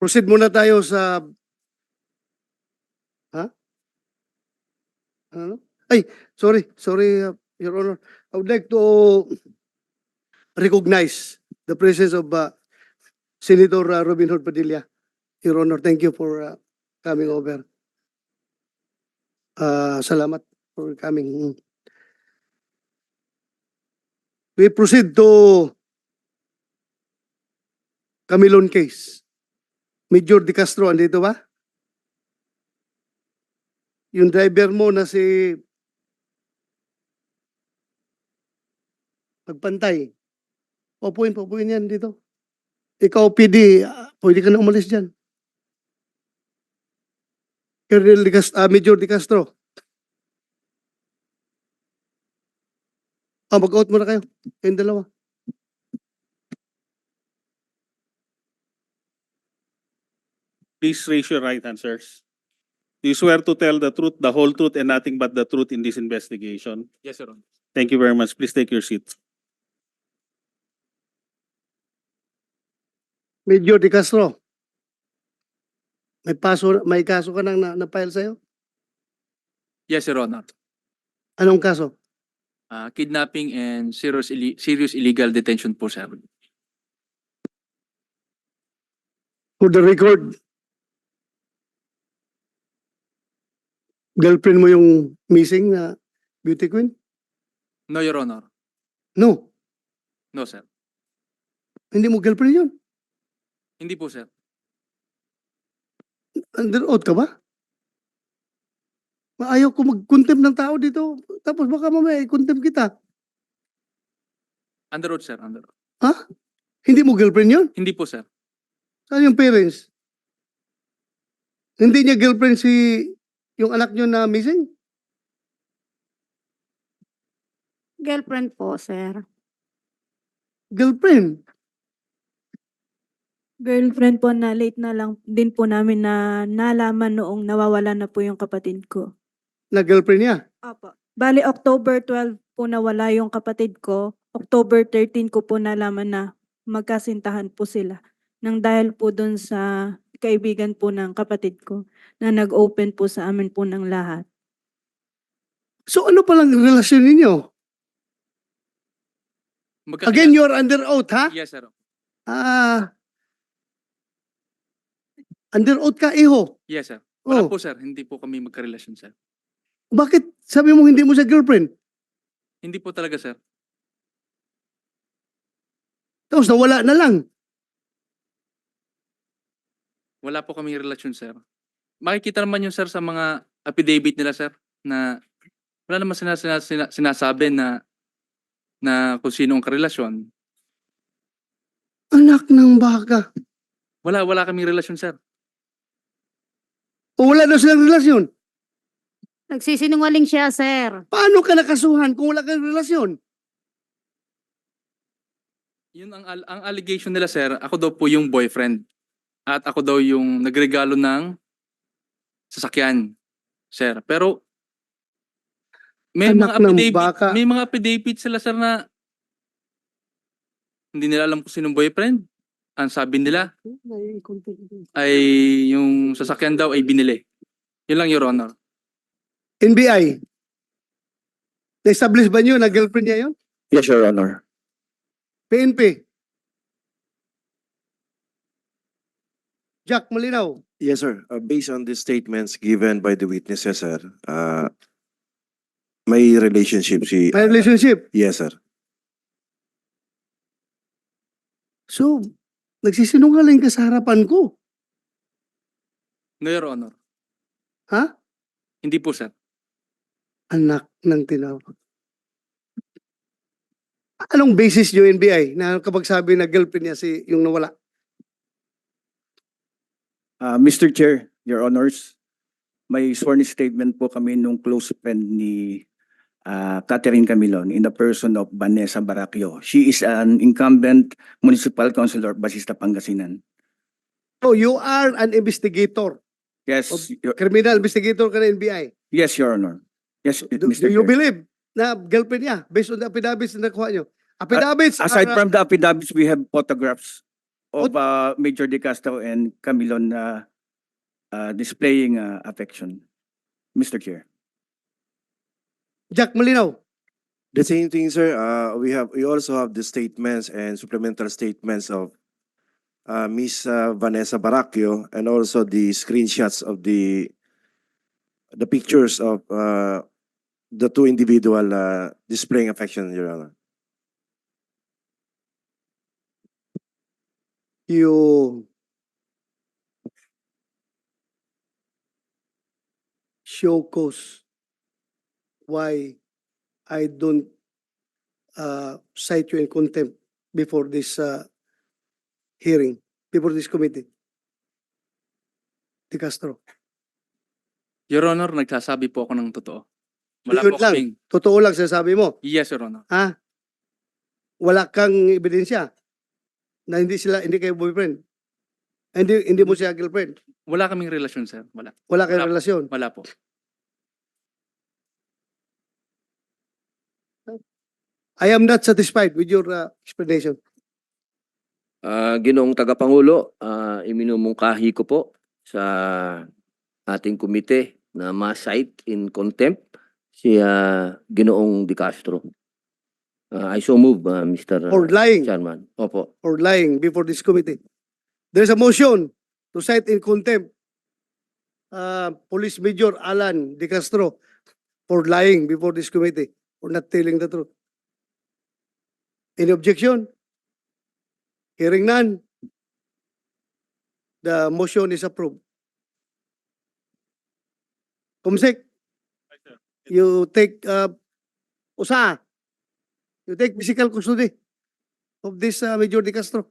Proceed muna tayo sa... Ha? Ano? Ay, sorry, Your Honor. I would like to recognize the presence of Senator Robin Hood Padilla. Your Honor, thank you for coming over. Salamat for coming. We proceed to Camilon case. Major De Castro, andito ba? Yung driver mo na si Pagpantay. Popuin yan dito. Ikaw, PD, pwede ka na umalis dyan. Colonel De Castro, Major De Castro. Mag-out muna kayo. Kayong dalawa. Please raise your right hand, sirs. Do you swear to tell the truth, the whole truth, and nothing but the truth in this investigation? Yes, Your Honor. Thank you very much. Please take your seat. Major De Castro. May kaso ka nang na-file sa'yo? Yes, Your Honor. Anong kaso? Kidnapping and serious illegal detention po, sir. For the record, girlfriend mo yung missing na beauty queen? No, Your Honor. No, No, sir. hindi mo girlfriend yun. Hindi po, sir. Under oath ka ba? Ayaw ko mag-contempt ng tao dito. Tapos baka mamaya i-contempt kita. Under oath, sir. Under oath. Ha? Hindi mo girlfriend yun? Hindi po, sir. Saan yung parents? Hindi niya girlfriend yung anak niyo na missing? Girlfriend po, sir. Girlfriend? Girlfriend po na late na lang din po namin na nalaman noong nawawala na po yung kapatid ko. Na girlfriend niya? Opo. Bali, October 12 po nawala yung kapatid ko. October 13 ko po nalaman na magkasintahan po sila. Nang dahil po dun sa kaibigan po ng kapatid ko na nag-open po sa amin po ng lahat. So ano palang relasyon ninyo? Again, you're under oath, ha? Yes, sir. Under oath ka, iho. Yes, sir. Wala Oh. po, sir. Hindi po kami magkarelasyon, sir. Bakit sabi mo hindi mo siya girlfriend? Hindi po talaga, sir. Tapos nawala na lang. Wala po kami relasyon, sir. Makikita naman yun, sir, sa mga affidavit nila, sir, na wala naman sinasabi na kung sino ang karelasyon. Anak ng baka. Wala kaming relasyon, sir. O wala na silang relasyon. Nagsisinungaling siya, sir. Paano ka nakasuhan kung wala kang relasyon? Yun ang allegation nila, sir. Ako daw po yung boyfriend. At ako daw yung nagregalo ng sasakyan, sir. Pero Anak ng baka. may mga affidavit sila, sir, na hindi nila alam kung sinong boyfriend. Ang sabi nila ay yung sasakyan daw ay binili. Yun lang, Your Honor. NBI. Na-establish ba niyo na girlfriend niya yun? Yes, Your Honor. PNP. Jack Malinaw. Yes, sir. Based on the statements given by the witnesses, sir, may relationship si... May relationship. Yes, sir. So, nagsisinungaling ka sa harapan ko. No, Your Honor. Ha? Hindi po, sir. Anak ng tinawag. Anong basis niyo NBI na kapag sabi na girlfriend niya yung nawala? Mr. Chair, Your Honors, may sworn statement po kami nung close friend ni Catherine Camilon in the person of Vanessa Baracchio. She is an incumbent municipal councilor of Basista, Pangasinan. So, you are an investigator. Yes, Criminal investigator ka ng NBI. yes, Your Honor. Yes, Do Mr. you Chair. believe na girlfriend niya based on the affidavits na nakuha niyo? Affidavits Aside are, from the affidavits, we have photographs of Major De Castro and Camilon displaying affection. Mr. Chair. Jack Malinaw. The same thing, sir. We also have the statements and supplemental statements of Miss Vanessa Baracchio, and also the screenshots of the pictures of the two individual displaying affection, Your Honor. You show cause why I don't cite you in contempt before this hearing, before this committee. De Castro. Your Honor, nagsasabi po ako ng totoo. Wala Yun po lang. kaming... Totoo lang sasabi mo. Yes, Your Honor. Ha? Wala kang ebidensya na hindi kayo boyfriend. Hindi mo siya girlfriend. Wala kaming relasyon, sir. Wala. Wala kayong Wala. relasyon. Wala po. I am not satisfied with your explanation. Ginoong Tagapangulo, iminumungkahi ko po sa ating komite na ma-cite in contempt si Ginoong De Castro. I so move, Mr. For lying. Chairman. Opo. Or lying before this committee. There's a motion to cite in contempt Police Major Alan De Castro for lying before this committee, for not telling the truth. Any objection? Hearing none, the motion is approved. Kumsek, you take you take physical custody of this Major De Castro.